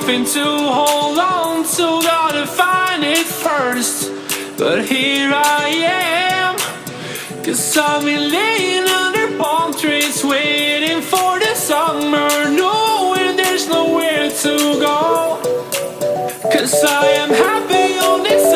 nothing to hold on to, gotta find it first. But here I am, 'cause I've been laying under palm trees, waiting for the summer, knowing there's nowhere to go. 'Cause I am happy on this